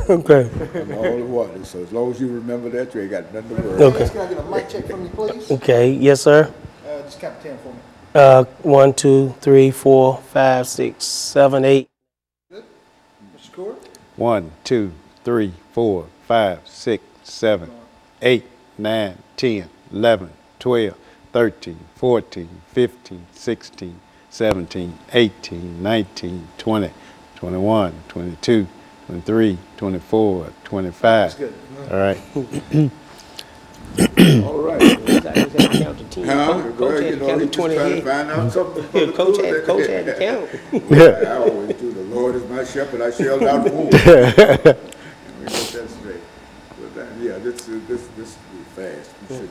Okay. I'm all the water. So as long as you remember that, you ain't got nothing to worry about. Okay. Can I get a mic check from you, please? Okay. Yes, sir. Just count to 10 for me. 1, 2, 3, 4, 5, 6, 7, 8. Good. Mr. Coeur? 1, 2, 3, 4, 5, 6, 7, 8, 9, 10, 11, 12, 13, 14, 15, 16, 17, 18, 19, 20, 21, 22, 23, 24, 25. That's good. All right. All right. Coach had to count to 20 trying to here. find out something. Coach had to count. I always do. The Lord is my shepherd; I shall not want. Let me get that straight. But yeah, this will be fast. We should.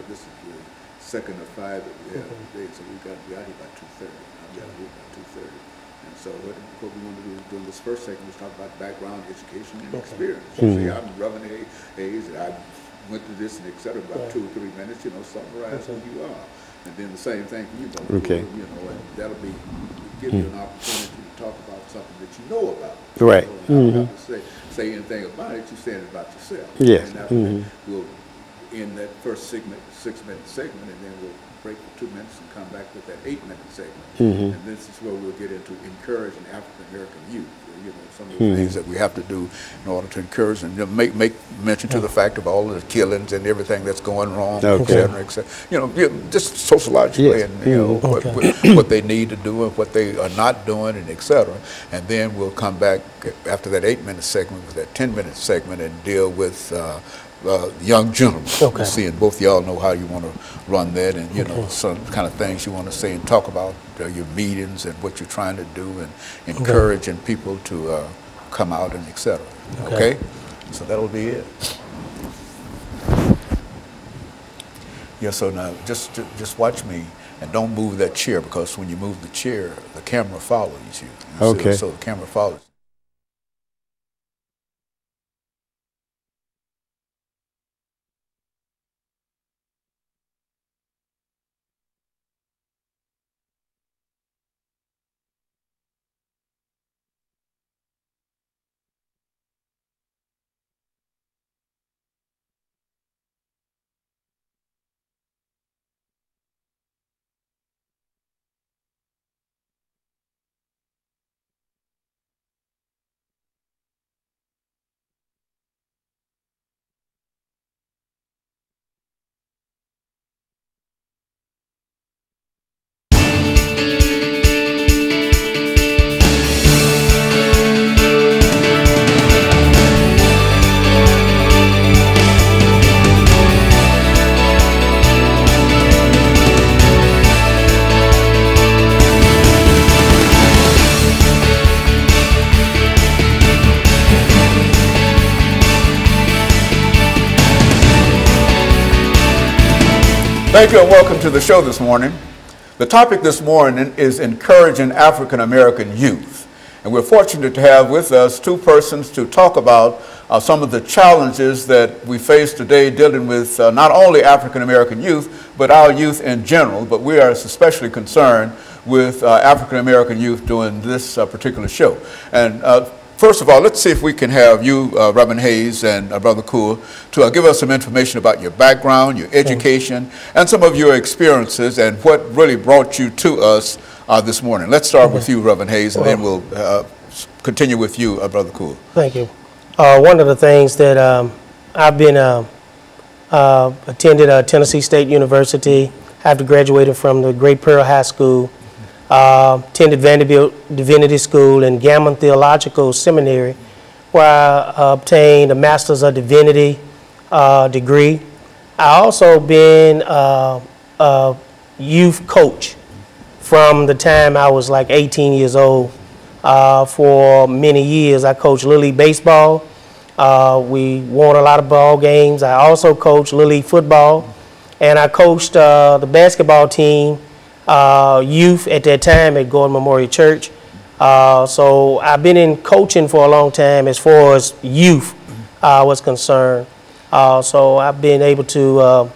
This is the second of 5 that we have today, so we got to be out here by 2:30. I've got to leave by 2:30. And so what we want to do during this first segment is talk about background, education, and experience. See, I'm Reverend Hayes, and I went through this and et cetera, about 2 or 3 minutes, summarize who you are. And then the same thing for you, Brother. Okay. And that'll give you an opportunity to talk about something that you know about. Right. You don't have to say anything about it, you say it about yourself. Yes. And after that, we'll end that first 6-minute segment, and then we'll break for 2 minutes and come back with that 8-minute segment. And this is where we'll get into encouraging African American youth. Some of the things that we have to do in order to encourage and make mention to the fact of all of the killings and everything that's going wrong, et cetera, et cetera. Just sociologically, and what they need to do and what they are not doing, and et cetera. And then we'll come back after that 8-minute segment with that 10-minute segment and deal with young gentlemen. Okay. See, and both of y'all know how you want to run that, and some kind of things you want to say and talk about your meetings and what you're trying to do, and encouraging people to come out and et cetera. Okay? So that'll be it. Yeah. So now just watch me and don't move that chair, because when you move the chair, the camera follows you. Okay. So the camera follows. Thank you and welcome to the show this morning. The topic this morning is encouraging African American youth. And we're fortunate to have with us 2 persons to talk about some of the challenges that we face today dealing with not only African American youth, but our youth in general. But we are especially concerned with African American youth doing this particular show. And first of all, let's see if we can have you, Reverend Hayes and Brother Coeur, to give us some information about your background, your education, and some of your experiences and what really brought you to us this morning. Let's start with you, Reverend Hayes, and then we'll continue with you, Brother Coeur. Thank you. One of the things that I've been attended Tennessee State University after graduating from the Great Pearl High School. Attended Vanderbilt Divinity School and Gammon Theological Seminary, where I obtained a Master's of Divinity degree. I also been a youth coach from the time I was like 18 years old. For many years, I coached Little League baseball. We won a lot of ball games. I also coached Little League football, and I coached the basketball team. Youth at that time at Gordon Memorial Church. So I've been in coaching for a long time as far as youth was concerned. So I've been able to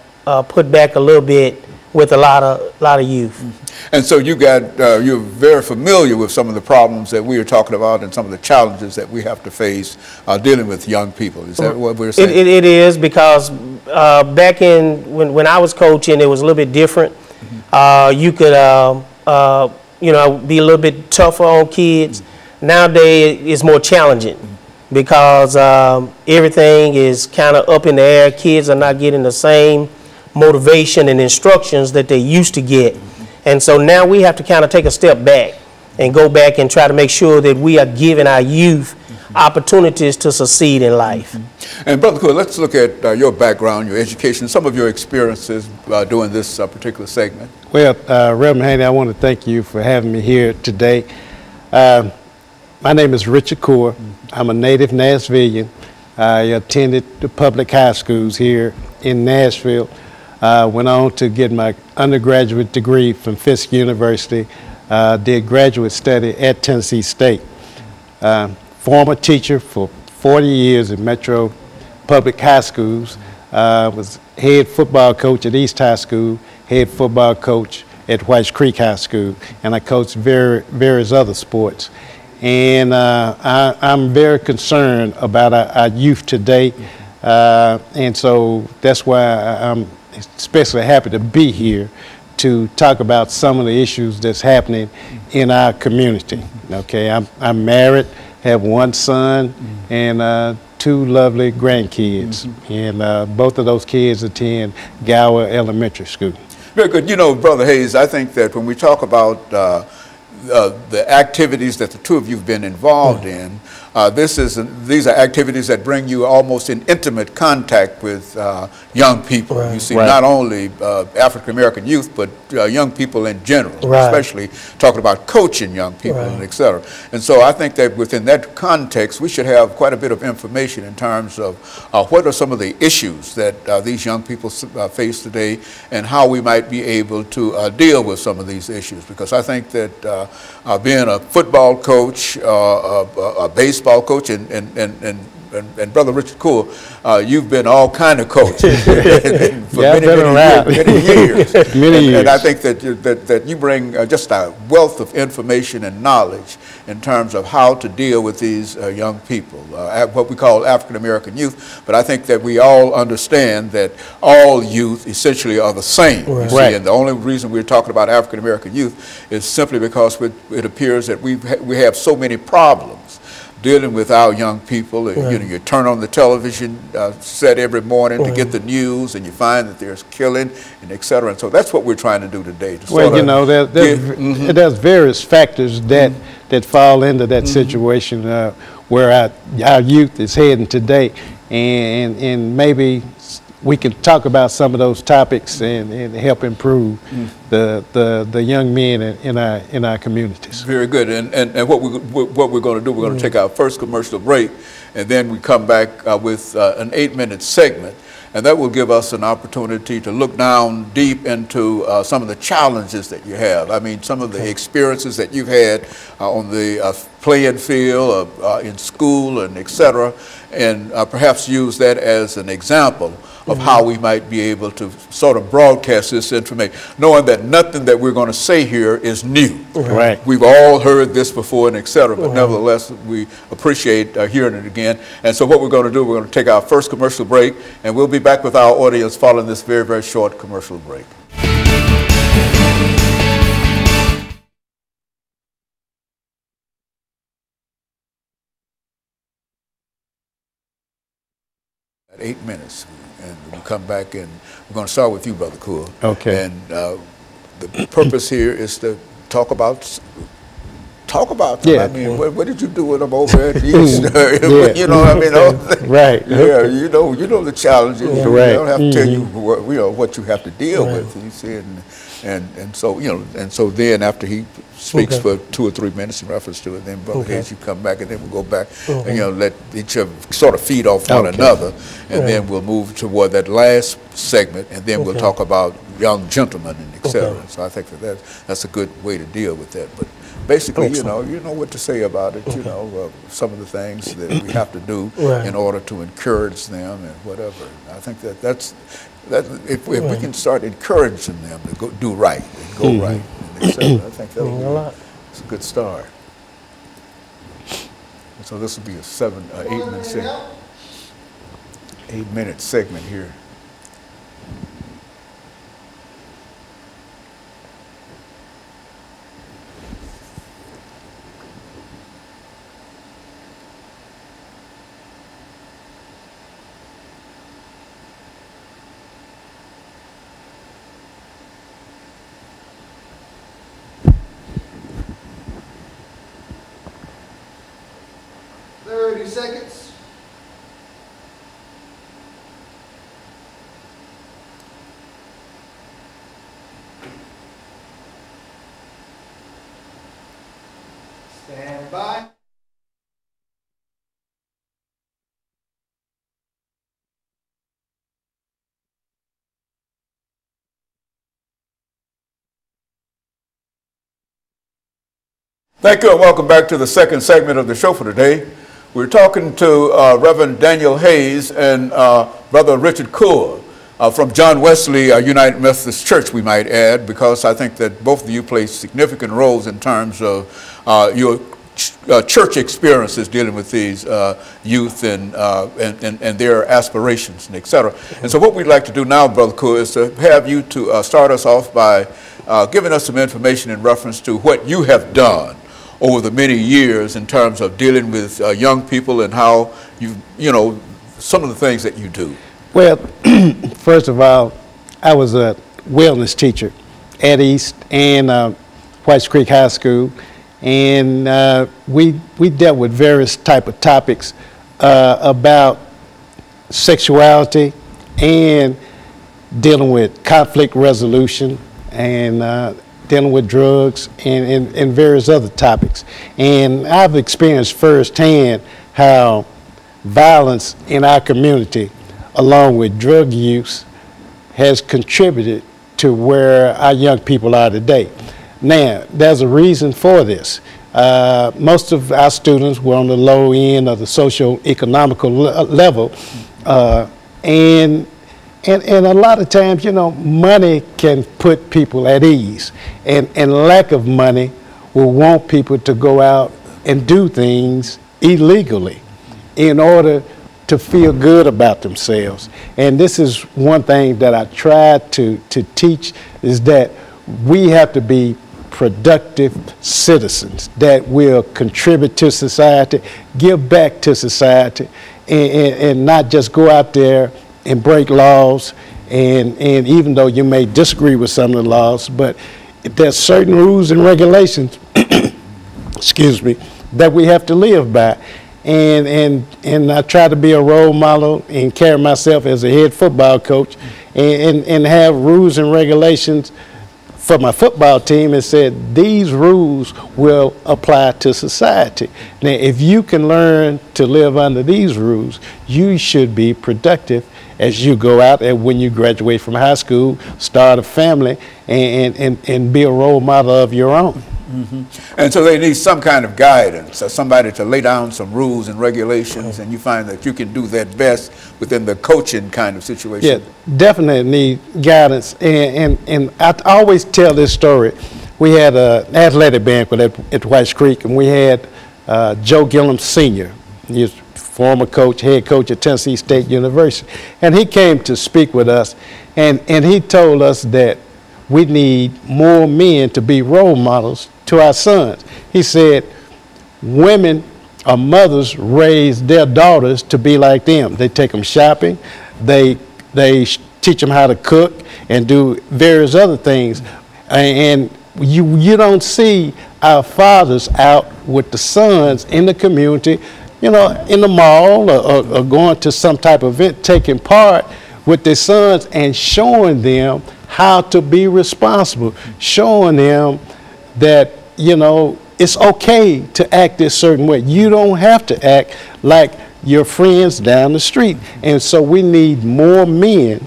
put back a little bit with a lot of youth. And so you're very familiar with some of the problems that we are talking about and some of the challenges that we have to face dealing with young people. Is that what we're saying? It is, because back when I was coaching, it was a little bit different. You could you know, be a little bit tougher on kids. Nowadays, it's more challenging because everything is kind of up in the air. Kids are not getting the same motivation and instructions that they used to get. And so now we have to kind of take a step back and go back and try to make sure that we are giving our youth opportunities to succeed in life. And Brother Cool, let's look at your background, your education, some of your experiences doing this particular segment. Well, Reverend Haney, I want to thank you for having me here today. My name is RCoure. I'm a native Nashvilleian. I attended the public high schools here in Nashville. Went on to get my undergraduate degree from Fisk University. Did graduate study at Tennessee State. Former teacher for 40 years in Metro Public High Schools. Was head football coach at East High School, head football coach at White Creek High School, and I coached various other sports. And I'm very concerned about our youth today, and so that's why I'm especially happy to be here to talk about some of the issues that's happening in our community. Okay, I'm married, have one son, and 2 lovely grandkids, and both of those kids attend Gower Elementary School. Very good. You know, Brother Hayes, I think that when we talk about the activities that the two of you have been involved in, these are activities that bring you almost in intimate contact with young people. Right. You see, not only African American youth, but young people in general, especially talking about coaching young people, and et cetera. And so I think that within that context, we should have quite a bit of information in terms of what are some of the issues that these young people face today, and how we might be able to deal with some of these issues. Because I think that being a football coach, a baseball coach, and Brother RCoure, you've been all kind of coaches for many years. And I think that you bring just a wealth of information and knowledge in terms of how to deal with these young people, what we call African American youth. But I think that we all understand that all youth essentially are the same. You see? And the only reason we're talking about African American youth is simply because it appears that we have so many problems dealing with our young people. You know, you turn on the television set every morning to get the news, and you find that there's killing and et cetera. And so that's what we're trying to do today. Well, you know, there's various factors that fall into that situation where our youth is heading today, and maybe we can talk about some of those topics and help improve the young men in our communities. Very good. And what we're going to do, we're going to take our first commercial break, and then we come back with an 8-minute segment. And that will give us an opportunity to look down deep into some of the challenges that you have. I mean, some of the experiences that you've had on the playing field, in school, and et cetera, and perhaps use that as an example of how we might be able to sort of broadcast this information, knowing that nothing that we're going to say here is new. We've all heard this before and et cetera, but nevertheless, we appreciate hearing it again. And so what we're going to do, we're going to take our first commercial break, and we'll be back with our audience following this very, very short commercial break. At 8 minutes, and we'll come back, and we're going to start with you, Brother Cool. Okay. And the purpose here is to talk about them. I mean, what did you do with them over at East? You know, I mean, all you know the challenges. I don't have to tell you what you have to deal with. You see, and so and so then after he speaks for 2 or 3 minutes in reference to it, then Brother Hayes, you come back, and then we'll go back and let each of sort of feed off one another, and then we'll move toward that last segment, and then we'll talk about young gentlemen and et cetera. So I think that's a good way to deal with that. But basically, you know what to say about it. You know, some of the things that we have to do in order to encourage them and whatever. I think that's if we can start encouraging them to do right and go right, and et cetera, I think that's a good start. So this will be a 8-minute segment here. Seconds. Stand by. Thank you and welcome back to the second segment of the show for today. We're talking to Reverend Daniel Hayes and Brother Richard Coure from John Wesley United Methodist Church, we might add, because I think that both of you play significant roles in terms of your church experiences dealing with these youth and their aspirations and et cetera. And so what we'd like to do now, Brother Coure, is to have you to start us off by giving us some information in reference to what you have done over the many years in terms of dealing with young people and how some of the things that you do. Well, first of all, I was a wellness teacher at East and Whites Creek High School, and we dealt with various type of topics about sexuality and dealing with conflict resolution and dealing with drugs and various other topics. And I've experienced firsthand how violence in our community, along with drug use, has contributed to where our young people are today. Now, there's a reason for this. Most of our students were on the low end of the socio-economical level, and a lot of times, money can put people at ease, and lack of money will want people to go out and do things illegally in order to feel good about themselves. And this is one thing that I try to teach, is that we have to be productive citizens that will contribute to society, give back to society, and not just go out there and break laws, and even though you may disagree with some of the laws, but there's certain rules and regulations, excuse me, that we have to live by. And I try to be a role model and carry myself as a head football coach and have rules and regulations for my football team and said these rules will apply to society. Now, if you can learn to live under these rules, you should be productive as you go out and when you graduate from high school, start a family, and be a role model of your own. Mm-hmm. And so they need some kind of guidance, or somebody to lay down some rules and regulations, and you find that you can do that best within the coaching kind of situation. Yeah, definitely need guidance. And I always tell this story. We had an athletic banquet at Whites Creek, and we had Joe Gillum Sr., he's former coach, head coach at Tennessee State University. And he came to speak with us, and he told us that we need more men to be role models to our sons. He said, women or mothers raise their daughters to be like them. They take them shopping, they teach them how to cook and do various other things. And you don't see our fathers out with the sons in the community, in the mall or going to some type of event, taking part with their sons and showing them how to be responsible, showing them that, it's okay to act this certain way. You don't have to act like your friends down the street. And so we need more men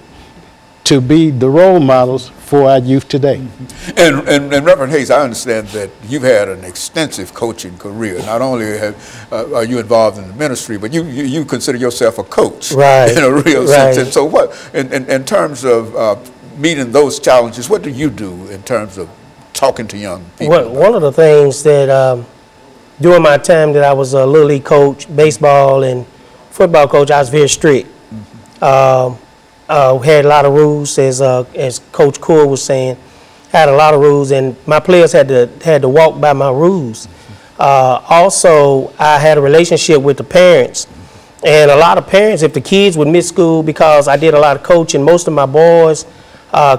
to be the role models for our youth today. And Reverend Hayes, I understand that you've had an extensive coaching career. Not only are you involved in the ministry, but you consider yourself a coach, right, in a real right. sense. And so what, in terms of meeting those challenges, what do you do in terms of talking to young people? Well, one of the things that during my time that I was a Little League coach, baseball and football coach, I was very strict. We had a lot of rules, as Coach RCoure was saying. Had a lot of rules, and my players had to walk by my rules. Also, I had a relationship with the parents, and a lot of parents, if the kids would miss school because I did a lot of coaching, most of my boys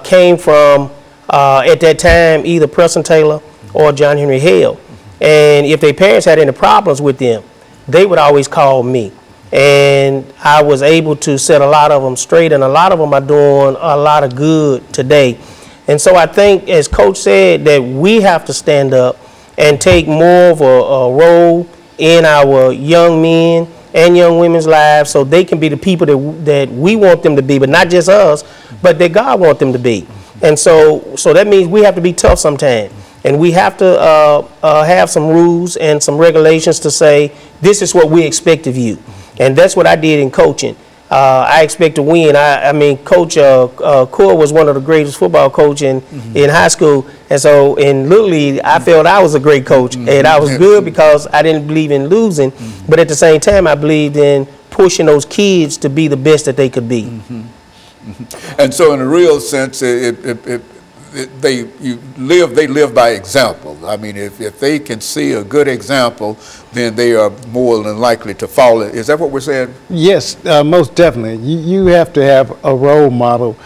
came from at that time either Preston Taylor or John Henry Hale, and if their parents had any problems with them, they would always call me. And I was able to set a lot of them straight, and a lot of them are doing a lot of good today. And so I think, as Coach said, that we have to stand up and take more of a role in our young men and young women's lives so they can be the people that we want them to be, but not just us, but that God wants them to be. And so that means we have to be tough sometimes. And we have to have some rules and some regulations to say, this is what we expect of you. And that's what I did in coaching. I expect to win. I mean, Coach RCoure was one of the greatest football coaches in high school. And so in Little League, I felt I was a great coach. And I was good because I didn't believe in losing. But at the same time, I believed in pushing those kids to be the best that they could be. And so in a real sense, they live by example. I mean, if they can see a good example, then they are more than likely to follow it. Is that what we're saying? Yes, most definitely. You have to have a role model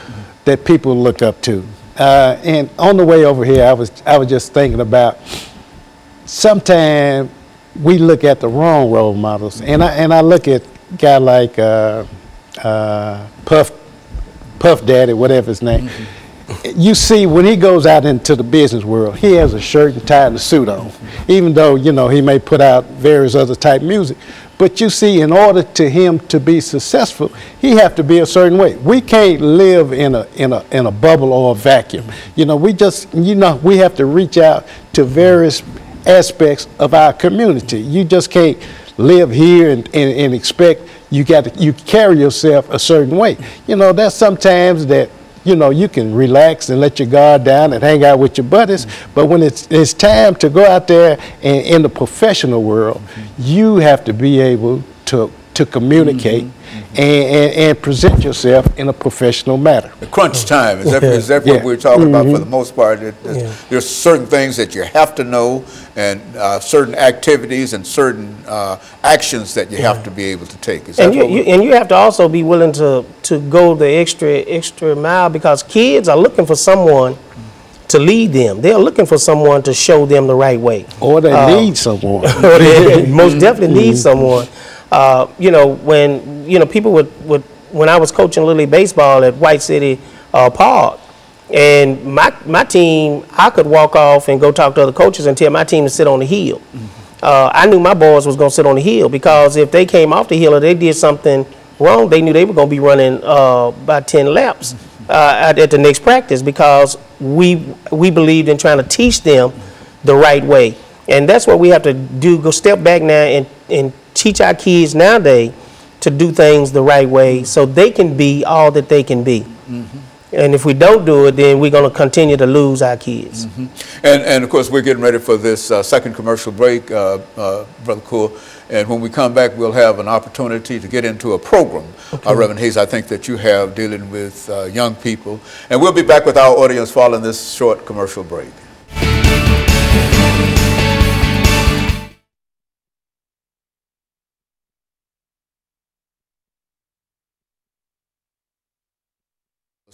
that people look up to. And on the way over here, I was just thinking about sometimes we look at the wrong role models, and I look at a guy like Puff Daddy, whatever his name. You see, when he goes out into the business world, he has a shirt and tie and a suit on, even though, you know, he may put out various other type music. But you see, in order to him to be successful, he have to be a certain way. We can't live in a bubble or a vacuum. You know, we have to reach out to various aspects of our community. You just can't live here and expect you carry yourself a certain way. You know, there's sometimes that, you know, you can relax and let your guard down and hang out with your buddies, but when it's time to go out there and in the professional world, you have to be able to communicate and present yourself in a professional manner. The crunch time, is that what we're talking about for the most part? There's certain things that you have to know, and certain activities and certain actions that you have to be able to take. And you have to also be willing to go the extra mile, because kids are looking for someone to lead them. They're looking for someone to show them the right way. Or they need someone. Or they most definitely need someone. You know, when people would when I was coaching Little League baseball at White City Park, and my team, I could walk off and go talk to other coaches and tell my team to sit on the hill. I knew my boys was going to sit on the hill, because if they came off the hill or they did something wrong, they knew they were going to be running about 10 laps at the next practice, because we believed in trying to teach them the right way. And that's what we have to do, go step back now and teach our kids nowadays to do things the right way so they can be all that they can be. And if we don't do it, then we're going to continue to lose our kids. And of course, we're getting ready for this second commercial break, Brother RCoure. And when we come back, we'll have an opportunity to get into a program, Reverend Hayes, I think that you have dealing with young people. And we'll be back with our audience following this short commercial break.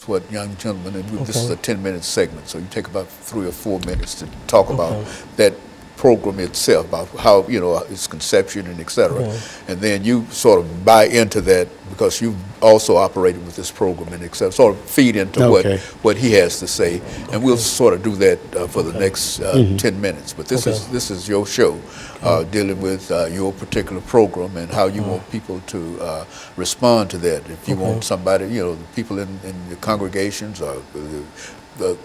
What young gentlemen, and this is a 10-minute segment, so you take about 3 or 4 minutes to talk about that program itself, about how, you know, its conception and et cetera. And then you sort of buy into that, because you also operated with this program and et cetera, sort of feed into what he has to say. And we'll sort of do that for the next 10 minutes. But this is your show, dealing with your particular program and how you want people to respond to that. If you want somebody, you know, the people in the congregations or the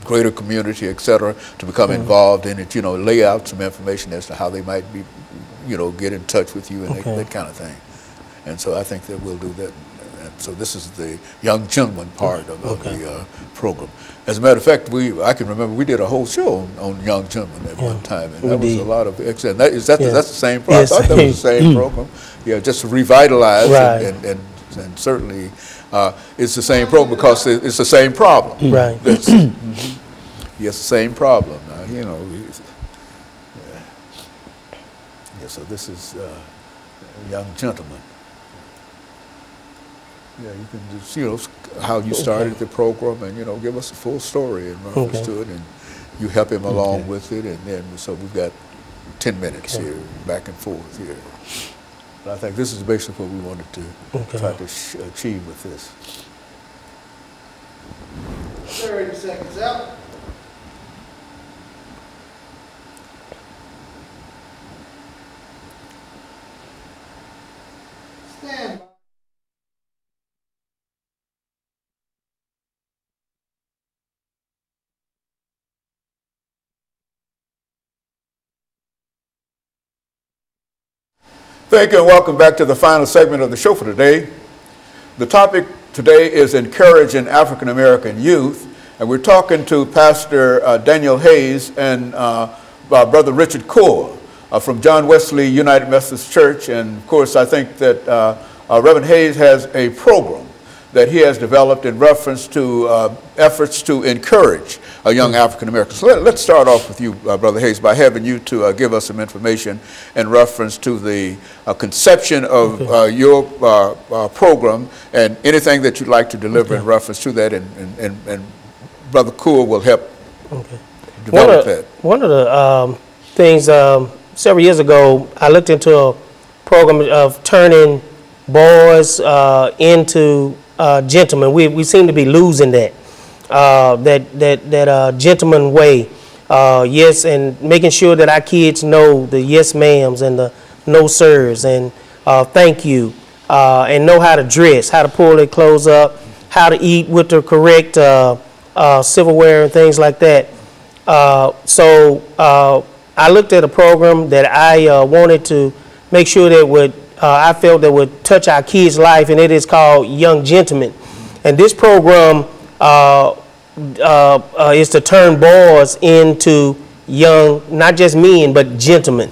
greater community, et cetera, to become involved in it, lay out some information as to how they might be, get in touch with you and that kind of thing. And so I think that we'll do that. And so this is the young gentleman part of the program. As a matter of fact, I can remember we did a whole show on young gentlemen at one time, and that was a lot of excellent. That's the same program. Yes. I thought that was the same program. Yeah, just revitalized and certainly it's the same program because it's the same problem. Right. Yes, the same problem. So this is a young gentleman. Yeah, you can just, how you started the program and, give us a full story in reference to it, and you help him along with it, and then, so we've got 10 minutes here, back and forth here. But I think this is basically what we wanted to try to achieve with this. 30 seconds out. Stand by. Thank you and welcome back to the final segment of the show for today. The topic today is encouraging African American youth, and we're talking to Pastor Daniel Hayes and Brother Richard Coure from John Wesley United Methodist Church. And of course, I think that Reverend Hayes has a program that he has developed in reference to efforts to encourage young African Americans. So let's start off with you, Brother Hayes, by having you to give us some information in reference to the conception of your program and anything that you'd like to deliver in reference to that, and Brother Coure will help develop that. One of the things, several years ago, I looked into a program of turning boys into gentlemen. We seem to be losing that. That gentleman way, yes, and making sure that our kids know the yes ma'ams and the no sirs and thank you, and know how to dress, how to pull their clothes up, how to eat with the correct silverware and things like that. So I looked at a program that I wanted to make sure that would, I felt that would touch our kids' life, and it is called Young Gentlemen. And this program is to turn boys into young, not just men, but gentlemen.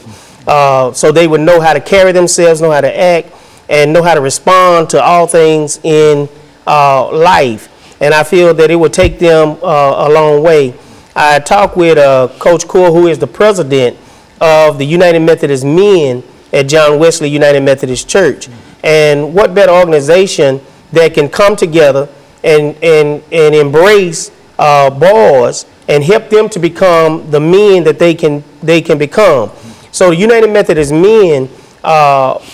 So they would know how to carry themselves, know how to act, and know how to respond to all things in life. And I feel that it would take them a long way. I talked with Coach Coure, who is the president of the United Methodist Men at John Wesley United Methodist Church. And what better organization that can come together and embrace boys and help them to become the men that they can become. So the United Methodist Men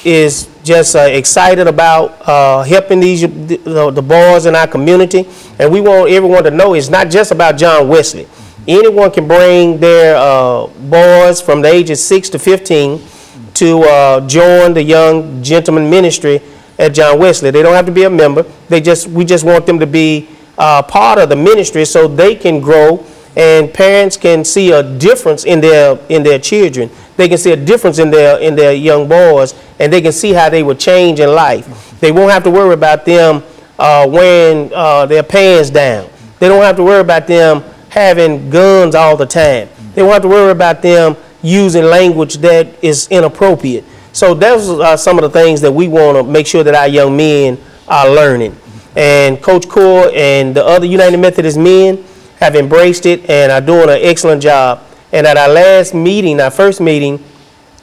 is just excited about helping the boys in our community, and we want everyone to know it's not just about John Wesley. Anyone can bring their boys from the ages 6 to 15 to join the Young Gentleman Ministry at John Wesley. They don't have to be a member. We just want them to be part of the ministry so they can grow, and parents can see a difference in their children. They can see a difference in their young boys, and they can see how they will change in life. They won't have to worry about them wearing their pants down. They don't have to worry about them having guns all the time. They won't have to worry about them using language that is inappropriate. So those are some of the things that we want to make sure that our young men are learning. And Coach Coure and the other United Methodist Men have embraced it and are doing an excellent job. And at our last meeting, our first meeting,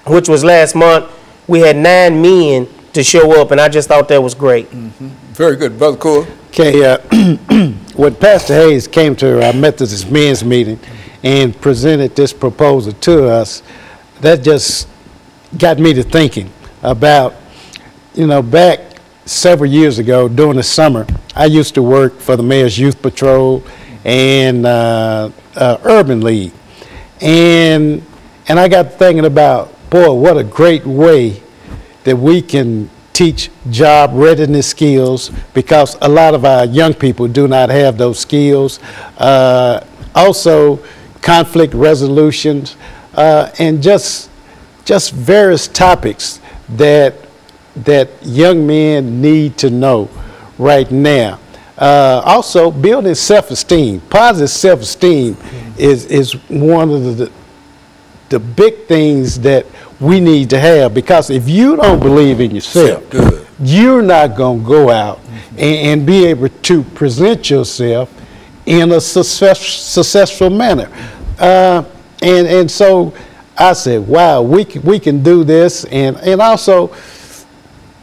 which was last month, we had 9 men to show up, and I just thought that was great. Very good. Brother Coure. Okay, when Pastor Hayes came to our Methodist men's meeting and presented this proposal to us, that just got me to thinking about, back several years ago during the summer, I used to work for the Mayor's Youth Patrol and Urban League. And I got thinking about, boy, what a great way that we can teach job readiness skills, because a lot of our young people do not have those skills. Also, conflict resolutions, and just various topics that young men need to know right now. Also, building self-esteem. Positive self-esteem is one of the big things that we need to have, because if you don't believe in yourself, you're not going to go out and be able to present yourself in a successful manner. And so I said, wow, we can do this, and also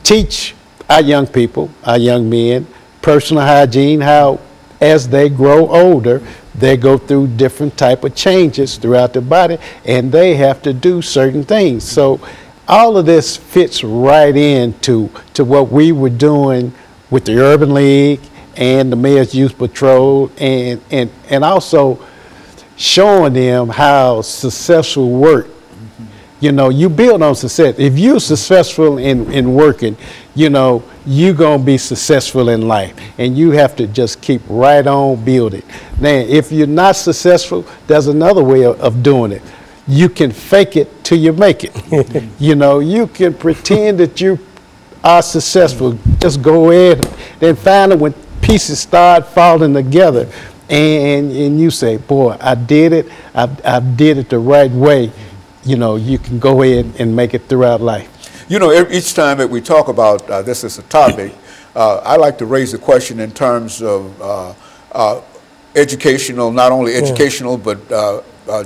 teach our young people, our young men, personal hygiene, how as they grow older, they go through different type of changes throughout their body, and they have to do certain things. So all of this fits right into what we were doing with the Urban League and the Mayor's Youth Patrol, and also showing them how successful work. You know, you build on success. If you're successful in working, you know, you're going to be successful in life. And you have to just keep right on building. Now, if you're not successful, there's another way of doing it. You can fake it till you make it. You know, you can pretend that you are successful. Just go ahead. Then finally, when pieces start falling together, and you say, boy, I did it. I did it the right way. You know, you can go ahead and make it throughout life. You know, each time that we talk about this as a topic, I like to raise the question in terms of educational, not only educational, but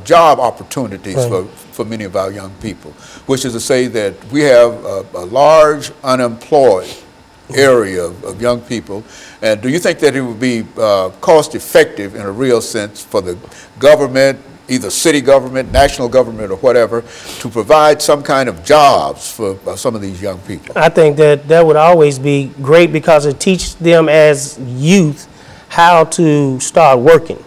job opportunities for many of our young people, which is to say that we have a large unemployed area of young people. And do you think that it would be cost effective in a real sense for the government, either city government, national government, or whatever, to provide some kind of jobs for some of these young people? I think that would always be great, because it teaches them as youth how to start working,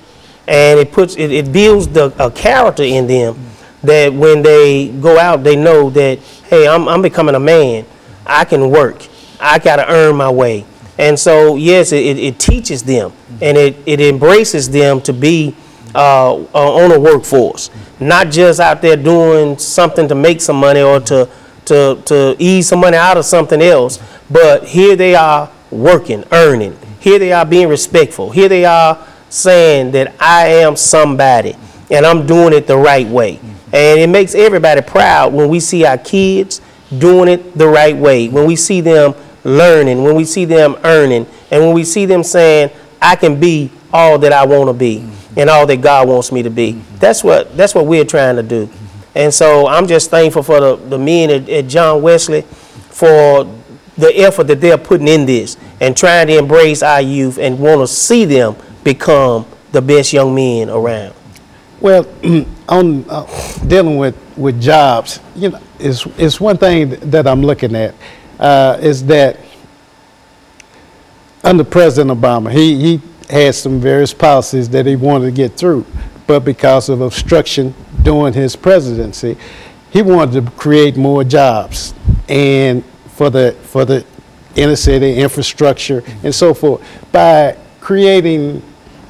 and it builds a character in them that when they go out, they know that, hey, I'm becoming a man. I can work. I got to earn my way. And so, yes, it teaches them, and it embraces them to be on a workforce, not just out there doing something to make some money or to ease some money out of something else, but here they are working, earning. Here they are being respectful. Here they are saying that I am somebody and I'm doing it the right way. And it makes everybody proud when we see our kids doing it the right way, when we see them learning, when we see them earning, and when we see them saying, I can be all that I want to be and all that God wants me to be. That's what we're trying to do. And so I'm just thankful for the men at John Wesley for the effort that they're putting in this and trying to embrace our youth and want to see them become the best young men around. Well, on dealing with jobs, you know, it's one thing that I'm looking at is that under President Obama, he had some various policies that he wanted to get through, but because of obstruction during his presidency, he wanted to create more jobs and for the inner city infrastructure and so forth. By creating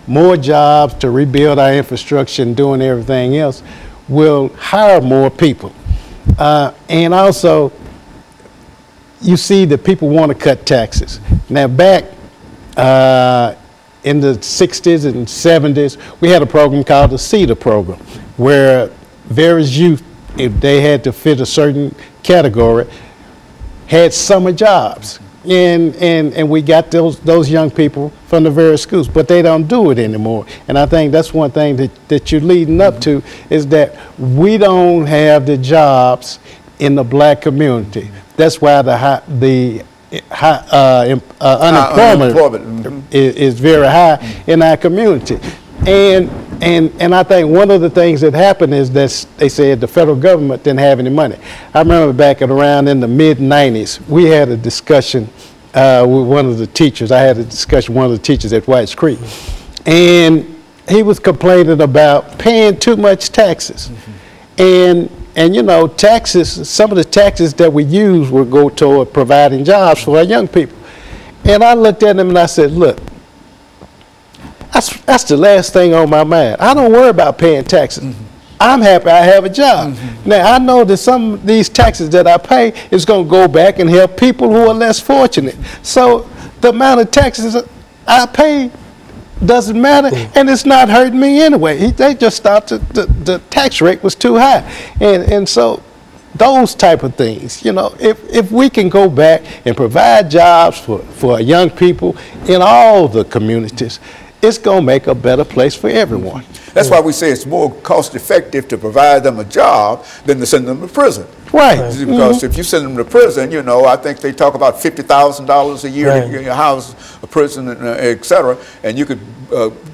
more jobs to rebuild our infrastructure and doing everything else, we'll hire more people. And also, you see that people want to cut taxes. Now, back in the 60s and 70s, we had a program called the CETA program, where various youth, if they had to fit a certain category, had summer jobs. And we got those young people from the various schools, but they don't do it anymore. And I think that's one thing that you're leading up to, is that we don't have the jobs in the black community. That's why the unemployment is very high in our community. And I think one of the things that happened is that they said the federal government didn't have any money. I remember back around in the mid-90s, we had a discussion with one of the teachers. I had a discussion with one of the teachers at Whites Creek. And he was complaining about paying too much taxes. And And you know, taxes, some of the taxes that we use will go toward providing jobs for our young people. And I looked at them and I said, look, that's the last thing on my mind. I don't worry about paying taxes. I'm happy I have a job. Now, I know that some of these taxes that I pay is going to go back and help people who are less fortunate. So the amount of taxes I pay doesn't matter, and it's not hurting me anyway. They just thought the tax rate was too high. And so those type of things, you know, if we can go back and provide jobs for young people in all the communities, it's going to make a better place for everyone. That's why we say it's more cost effective to provide them a job than to send them to prison. Right. Because if you send them to prison, you know, I think they talk about $50,000 a year to house a prison, et cetera, and you could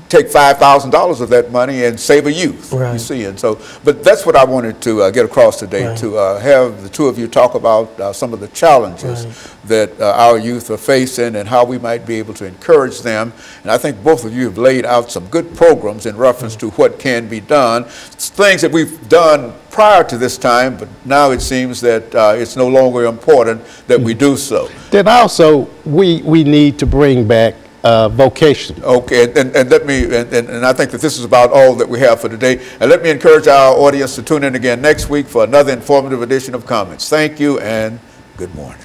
take $5,000 of that money and save a youth. You see, and so, but that's what I wanted to get across today, to have the two of you talk about some of the challenges that our youth are facing and how we might be able to encourage them. And I think both of you have laid out some good programs in reference to what can be done, things that we've done prior to this time, but now it seems that it's no longer important that we do so. Then also, we need to bring back vocation. Okay, and let me, and I think that this is about all that we have for today. And let me encourage our audience to tune in again next week for another informative edition of Comments. Thank you and good morning.